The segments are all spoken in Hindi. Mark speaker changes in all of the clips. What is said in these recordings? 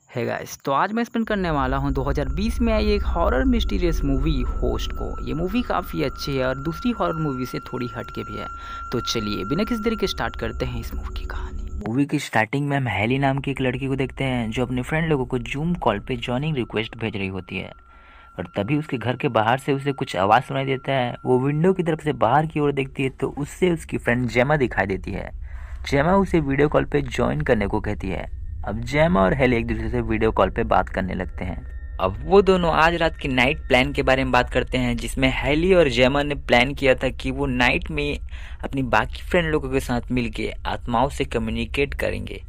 Speaker 1: है गाइस, तो आज मैं स्पेंड करने वाला हूं 2020 में आई एक हॉरर मिस्टीरियस मूवी होस्ट को। ये मूवी काफ़ी अच्छी है और दूसरी हॉरर मूवी से थोड़ी हटके भी है। तो चलिए बिना किसी देरी के स्टार्ट करते हैं इस मूवी की कहानी। मूवी की स्टार्टिंग में हम हैली नाम की एक लड़की को देखते हैं जो अपने फ्रेंड लोगों को जूम कॉल पे जॉइनिंग रिक्वेस्ट भेज रही होती है। और तभी उसके घर के बाहर से उसे कुछ आवाज़ सुनाई देता है। वो विंडो की तरफ से बाहर की ओर देखती है तो उससे उसकी फ्रेंड जेमा दिखाई देती है। जेमा उसे वीडियो कॉल पे ज्वाइन करने को कहती है। अब जेमा और हेली एक दूसरे से वीडियो कॉल पे बात करने लगते हैं। अब वो दोनों आज रात की नाइट प्लान के बारे में बात करते हैं, जिसमें हेली और जेमा ने प्लान किया था कि वो नाइट में अपनी बाकी फ्रेंड लोगों के साथ मिलके आत्माओं से कम्युनिकेट करेंगे।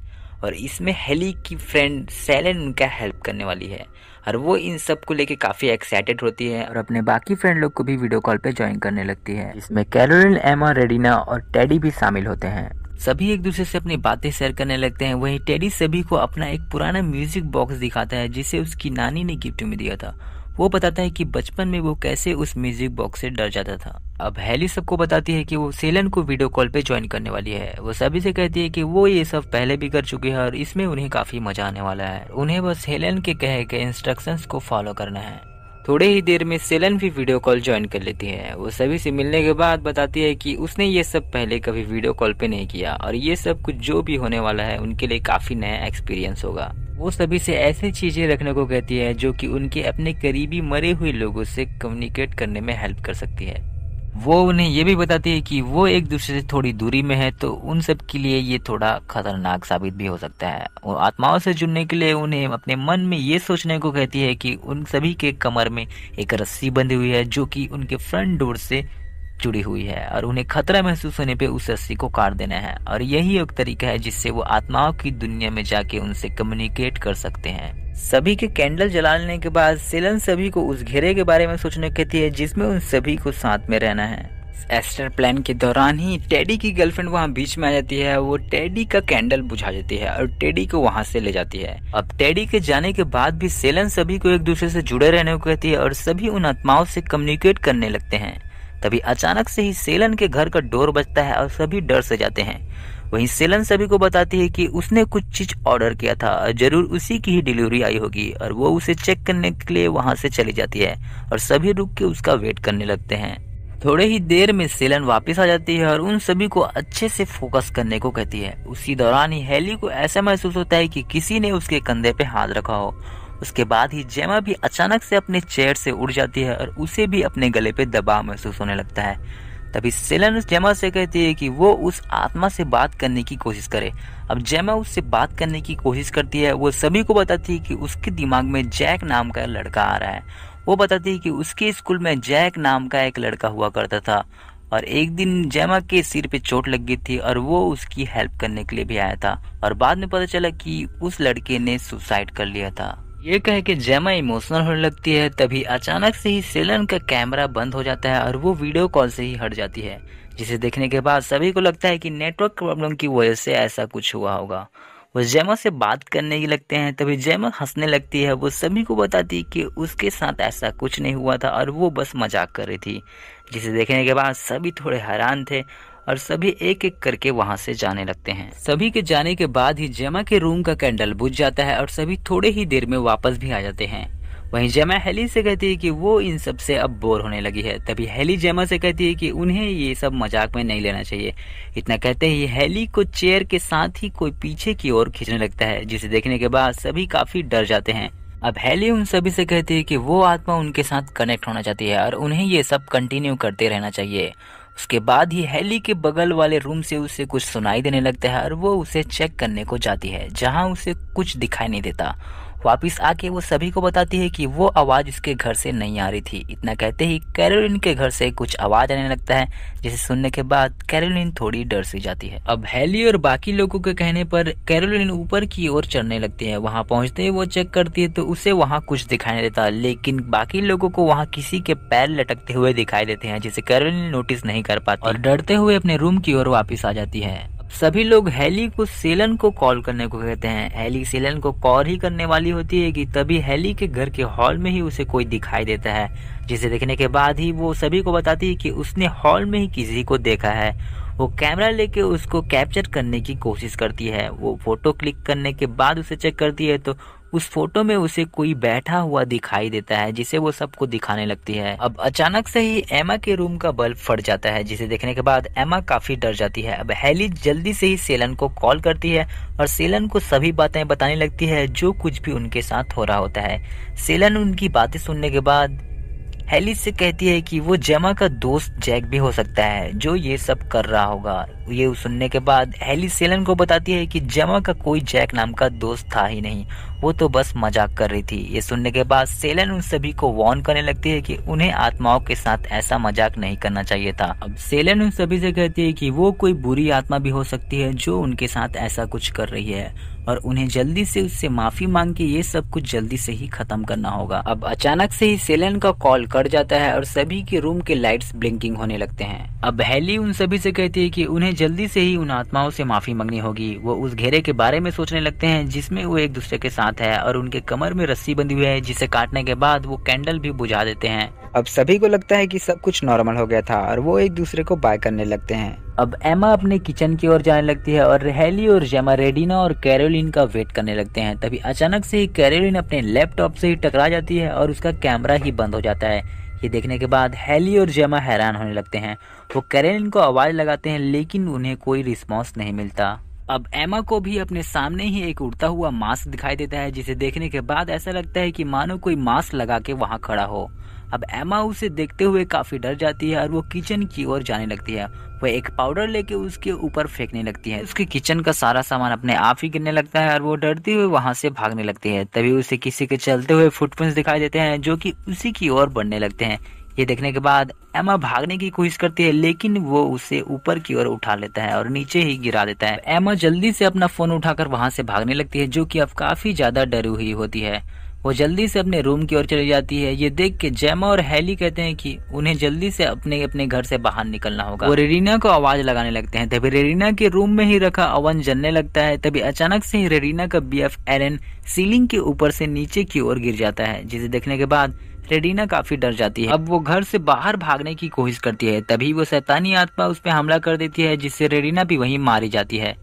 Speaker 1: और इसमें हेली की फ्रेंड सेलेन उनका हेल्प करने वाली है और वो इन सब को लेके काफ़ी एक्साइटेड होती है और अपने बाकी फ्रेंड लोग को भी वीडियो कॉल पे ज्वाइन करने लगती है, जिसमें कैरोलिन, एमा, रेडिना और टेडी भी शामिल होते हैं। सभी एक दूसरे से अपनी बातें शेयर करने लगते हैं। वहीं टेडी सभी को अपना एक पुराना म्यूजिक बॉक्स दिखाता है जिसे उसकी नानी ने गिफ्ट में दिया था। वो बताता है कि बचपन में वो कैसे उस म्यूजिक बॉक्स से डर जाता था। अब हेली सबको बताती है कि वो सेलन को वीडियो कॉल पे ज्वाइन करने वाली है। वो सभी से कहती है कि वो ये सब पहले भी कर चुकी है और इसमें उन्हें काफी मजा आने वाला है। उन्हें बस हेलन के कहे गए इंस्ट्रक्शंस को फॉलो करना है। थोड़े ही देर में सेलन भी वीडियो कॉल ज्वाइन कर लेती है। वो सभी से मिलने के बाद बताती है कि उसने ये सब पहले कभी वीडियो कॉल पे नहीं किया और ये सब कुछ जो भी होने वाला है उनके लिए काफी नया एक्सपीरियंस होगा। वो सभी से ऐसी चीजें रखने को कहती है जो कि उनके अपने करीबी मरे हुए लोगों से कम्युनिकेट करने में हेल्प कर सकती है। वो उन्हें ये भी बताती है कि वो एक दूसरे से थोड़ी दूरी में है तो उन सब के लिए ये थोड़ा खतरनाक साबित भी हो सकता है। वो आत्माओं से जुड़ने के लिए उन्हें अपने मन में ये सोचने को कहती है कि उन सभी के कमर में एक रस्सी बंधी हुई है जो कि उनके फ्रंट डोर से जुड़ी हुई है और उन्हें खतरा महसूस होने पे उस रस्सी को काट देना है। और यही एक तरीका है जिससे वो आत्माओं की दुनिया में जाके उनसे कम्युनिकेट कर सकते हैं। सभी के कैंडल जलाने के बाद सेलन सभी को उस घेरे के बारे में सोचने कहती है जिसमें उन सभी को साथ में रहना है। एस्टर प्लान के दौरान ही टेडी की गर्लफ्रेंड वहाँ बीच में आ जाती है। वो टेडी का कैंडल बुझा देती है और टेडी को वहाँ से ले जाती है। अब टेडी के जाने के बाद भी सेलन सभी को एक दूसरे से जुड़े रहने को कहती है और सभी उन आत्माओं से कम्युनिकेट करने लगते हैं। तभी अचानक से ही सेलन के घर का डोर बजता है और सभी डर से जाते हैं। वहीं सेलन सभी को बताती है कि उसने कुछ चीज ऑर्डर किया था और जरूर उसी की ही डिलीवरी आई होगी और वो उसे चेक करने के लिए वहां से चली जाती है और सभी रुक के उसका वेट करने लगते हैं। थोड़े ही देर में सेलन वापस आ जाती है और उन सभी को अच्छे से फोकस करने को कहती है। उसी दौरान ही हेली को ऐसा महसूस होता है कि किसी ने उसके कंधे पे हाथ रखा हो। उसके बाद ही जेमा भी अचानक से अपने चेयर से उड़ जाती है और उसे भी अपने गले पे दबाव महसूस होने लगता है। तभी सेलन उस जेमा से कहती है कि वो उस आत्मा से बात करने की कोशिश करे। अब जेमा उससे बात करने की कोशिश करती है। वो सभी को बताती है कि उसके दिमाग में जैक नाम का लड़का आ रहा है। वो बताती है कि उसके स्कूल में जैक नाम का एक लड़का हुआ करता था और एक दिन जेमा के सिर पे चोट लग गई थी और वो उसकी हेल्प करने के लिए भी आया था और बाद में पता चला कि उस लड़के ने सुसाइड कर लिया था। ये कह के जेमा इमोशनल होने लगती है। तभी अचानक से ही सेलन का कैमरा बंद हो जाता है और वो वीडियो कॉल से ही हट जाती है, जिसे देखने के बाद सभी को लगता है कि नेटवर्क प्रॉब्लम की वजह से ऐसा कुछ हुआ होगा। वो जेमा से बात करने ही लगते हैं। तभी जेमा हंसने लगती है। वो सभी को बताती है कि उसके साथ ऐसा कुछ नहीं हुआ था और वो बस मजाक कर रही थी, जिसे देखने के बाद सभी थोड़े हैरान थे और सभी एक एक करके वहां से जाने लगते हैं। सभी के जाने के बाद ही जेमा के रूम का कैंडल बुझ जाता है और सभी थोड़े ही देर में वापस भी आ जाते हैं। वहीं जेमा हेली से कहती है कि वो इन सब से अब बोर होने लगी है। तभी हेली जेमा से कहती है कि उन्हें ये सब मजाक में नहीं लेना चाहिए। इतना कहते ही हेली को चेयर के साथ ही कोई पीछे की ओर खींचने लगता है, जिसे देखने के बाद सभी काफी डर जाते हैं। अब हेली उन सभी से कहती है कि वो आत्मा उनके साथ कनेक्ट होना चाहती है और उन्हें ये सब कंटिन्यू करते रहना चाहिए। उसके बाद ही हेली के बगल वाले रूम से उसे कुछ सुनाई देने लगता है और वो उसे चेक करने को जाती है, जहां उसे कुछ दिखाई नहीं देता। वापिस आके वो सभी को बताती है कि वो आवाज उसके घर से नहीं आ रही थी। इतना कहते ही कैरोलिन के घर से कुछ आवाज आने लगता है, जिसे सुनने के बाद कैरोलिन थोड़ी डर सी जाती है। अब हेली और बाकी लोगों के कहने पर कैरोलिन ऊपर की ओर चढ़ने लगती है। वहां पहुंचते ही वो चेक करती है तो उसे वहां कुछ दिखाई नहीं देता, लेकिन बाकी लोगों को वहां किसी के पैर लटकते हुए दिखाई देते हैं, जिसे कैरोलिन नोटिस नहीं कर पाती और डरते हुए अपने रूम की ओर वापिस आ जाती है। सभी लोग हेली को सेलन को कॉल करने को कहते हैं। हेली सेलन को कॉल ही करने वाली होती है कि तभी हेली के घर के हॉल में ही उसे कोई दिखाई देता है, जिसे देखने के बाद ही वो सभी को बताती है कि उसने हॉल में ही किसी को देखा है। वो कैमरा लेके उसको कैप्चर करने की कोशिश करती है। वो फोटो क्लिक करने के बाद उसे चेक करती है तो उस फोटो में उसे कोई बैठा हुआ दिखाई देता है जिसे वो सबको दिखाने लगती है। अब अचानक से ही एमा के रूम का बल्ब फट जाता है जिसे देखने के बाद एमा काफी डर जाती है। अब हेली जल्दी से ही सेलन को कॉल करती है और सेलन को सभी बातें बताने लगती है जो कुछ भी उनके साथ हो रहा होता है। सेलन उनकी बातें सुनने के बाद हेली से कहती है कि वो जेमा का दोस्त जैक भी हो सकता है जो ये सब कर रहा होगा। ये सुनने के बाद हेली सेलन को बताती है कि जेमा का कोई जैक नाम का दोस्त था ही नहीं, वो तो बस मजाक कर रही थी। ये सुनने के बाद सेलन उन सभी को वार्न करने लगती है कि उन्हें आत्माओं के साथ ऐसा मजाक नहीं करना चाहिए था। अब सेलन उन सभी से कहती है कि वो कोई बुरी आत्मा भी हो सकती है जो उनके साथ ऐसा कुछ कर रही है और उन्हें जल्दी से उससे माफी मांग के ये सब कुछ जल्दी से ही खत्म करना होगा। अब अचानक से ही सेलन का कॉल कट जाता है और सभी के रूम के लाइट्स ब्लिंकिंग होने लगते हैं। अब हेली उन सभी से कहती है कि उन्हें जल्दी से ही उन आत्माओं से माफी मांगनी होगी। वो उस घेरे के बारे में सोचने लगते हैं जिसमें वो एक दूसरे के साथ है और उनके कमर में रस्सी बंधी हुई है जिसे काटने के बाद वो कैंडल भी बुझा देते हैं।
Speaker 2: अब सभी को लगता है कि सब कुछ नॉर्मल हो गया था और वो एक दूसरे को बाय करने लगते हैं।
Speaker 1: अब एमा अपने किचन की ओर जाने लगती है और हेली और जेमा रेडिना और कैरोलिन का वेट करने लगते हैं। तभी अचानक से ही कैरोलिन अपने लैपटॉप से ही टकरा जाती है और उसका कैमरा ही बंद हो जाता है। ये देखने के बाद हेली और जेमा हैरान होने लगते हैं। वो कैरोलिन को आवाज लगाते हैं लेकिन उन्हें कोई रिस्पॉन्स नहीं मिलता। अब एमा को भी अपने सामने ही एक उड़ता हुआ मास्क दिखाई देता है जिसे देखने के बाद ऐसा लगता है कि मानो कोई मास्क लगा के वहाँ खड़ा हो। अब एमा उसे देखते हुए काफी डर जाती है और वो किचन की ओर जाने लगती है। वो एक पाउडर लेके उसके ऊपर फेंकने लगती है। उसके किचन का सारा सामान अपने आप ही गिरने लगता है और वो डरती हुए वहां से भागने लगती है। तभी उसे किसी के चलते हुए फुटप्रिंट्स दिखाई देते हैं जो कि उसी की ओर बढ़ने लगते हैं। ये देखने के बाद एमा भागने की कोशिश करती है लेकिन वो उसे ऊपर की ओर उठा लेता है और नीचे ही गिरा देता है। एमा जल्दी से अपना फोन उठाकर वहां से भागने लगती है जो कि अब काफी ज्यादा डरी हुई होती है। वो जल्दी से अपने रूम की ओर चली जाती है। ये देख के जेमा और हेली कहते हैं कि उन्हें जल्दी से अपने घर से बाहर निकलना होगा। वो रेरिना को आवाज लगाने लगते हैं। तभी रेरिना के रूम में ही रखा ओवन जलने लगता है। तभी अचानक से ही रेरिना का बीएफ एरन सीलिंग के ऊपर से नीचे की ओर गिर जाता है जिसे देखने के बाद रेडिना काफी डर जाती है। अब वो घर से बाहर भागने की कोशिश करती है। तभी वो शैतानी आत्मा उस पर हमला कर देती है जिससे रेडिना भी वहीं मारी जाती है।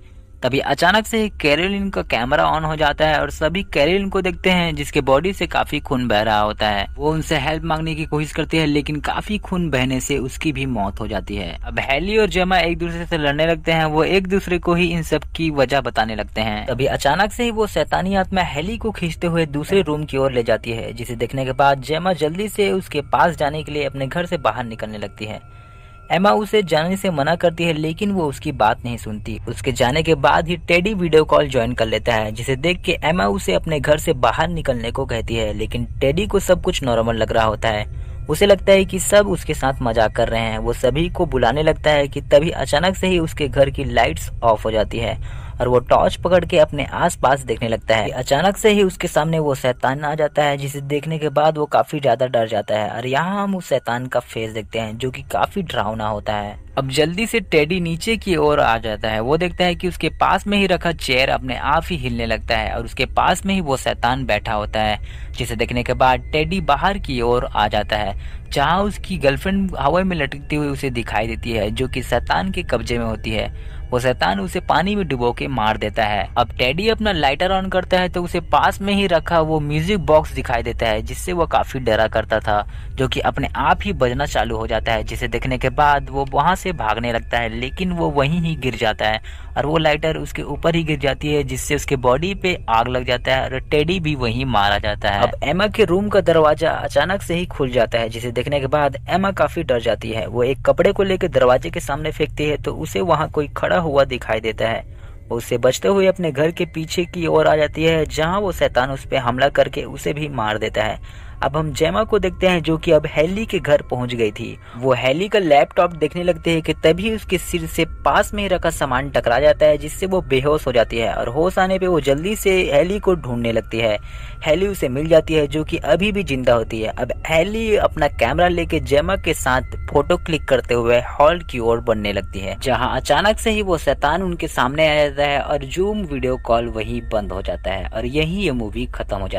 Speaker 1: तभी अचानक से कैरोलिन का कैमरा ऑन हो जाता है और सभी कैरोलिन को देखते हैं जिसके बॉडी से काफी खून बह रहा होता है। वो उनसे हेल्प मांगने की कोशिश करती है लेकिन काफी खून बहने से उसकी भी मौत हो जाती है। अब हेली और जेमा एक दूसरे से लड़ने लगते हैं। वो एक दूसरे को ही इन सब की वजह बताने लगते हैं। तभी अचानक से ही वो शैतानी आत्मा हेली को खींचते हुए दूसरे रूम की ओर ले जाती है जिसे देखने के बाद जेमा जल्दी से उसके पास जाने के लिए अपने घर से बाहर निकलने लगती है। एमा उसे जाने से मना करती है लेकिन वो उसकी बात नहीं सुनती। उसके जाने के बाद ही टेडी वीडियो कॉल ज्वाइन कर लेता है जिसे देख के एमा उसे अपने घर से बाहर निकलने को कहती है लेकिन टेडी को सब कुछ नॉर्मल लग रहा होता है। उसे लगता है कि सब उसके साथ मजाक कर रहे हैं। वो सभी को बुलाने लगता है कि तभी अचानक से ही उसके घर की लाइट्स ऑफ हो जाती है और वो टॉर्च पकड़ के अपने आसपास देखने लगता है। अचानक से ही उसके सामने वो शैतान आ जाता है जिसे देखने के बाद वो काफी ज्यादा डर जाता है और यहाँ हम उस शैतान का फेस देखते हैं जो कि काफी डरावना होता है। अब जल्दी से टेडी नीचे की ओर आ जाता है। वो देखता है कि उसके पास में ही रखा चेयर अपने आप ही हिलने लगता है और उसके पास में ही वो शैतान बैठा होता है जिसे देखने के बाद टेडी बाहर की ओर आ जाता है जहाँ उसकी गर्लफ्रेंड हवा में लटकती हुई उसे दिखाई देती है जो कि शैतान के कब्जे में होती है। वो शैतान उसे पानी में डुबो के मार देता है। अब टेडी अपना लाइटर ऑन करता है तो उसे पास में ही रखा वो म्यूजिक बॉक्स दिखाई देता है जिससे वो काफी डरा करता था जो कि अपने आप ही बजना चालू हो जाता है जिसे देखने के बाद वो वहां से भागने लगता है लेकिन वो वहीं ही गिर जाता है और वो लाइटर उसके ऊपर ही गिर जाती है जिससे उसके बॉडी पे आग लग जाता है और टेडी भी वहीं मारा जाता है। अब एमा के रूम का दरवाजा अचानक से ही खुल जाता है जिसे देखने के बाद एमा काफी डर जाती है। वो एक कपड़े को लेकर दरवाजे के सामने फेंकती है तो उसे वहाँ कोई खड़ा हुआ दिखाई देता है। वो उससे बचते हुए अपने घर के पीछे की ओर आ जाती है जहाँ वो शैतान उस पर हमला करके उसे भी मार देता है। अब हम जेमा को देखते हैं जो कि अब हेली के घर पहुंच गई थी। वो हेली का लैपटॉप देखने लगते हैं कि तभी उसके सिर से पास में रखा सामान टकरा जाता है जिससे वो बेहोश हो जाती है और होश आने पे वो जल्दी से हेली को ढूंढने लगती है। हेली उसे मिल जाती है जो कि अभी भी जिंदा होती है। अब हेली अपना कैमरा लेके जेमा के साथ फोटो क्लिक करते हुए हॉल की ओर बढ़ने लगती है जहाँ अचानक से ही वो शैतान उनके सामने आ जाता है और जूम वीडियो कॉल वही बंद हो जाता है और यही ये मूवी खत्म हो जाती है।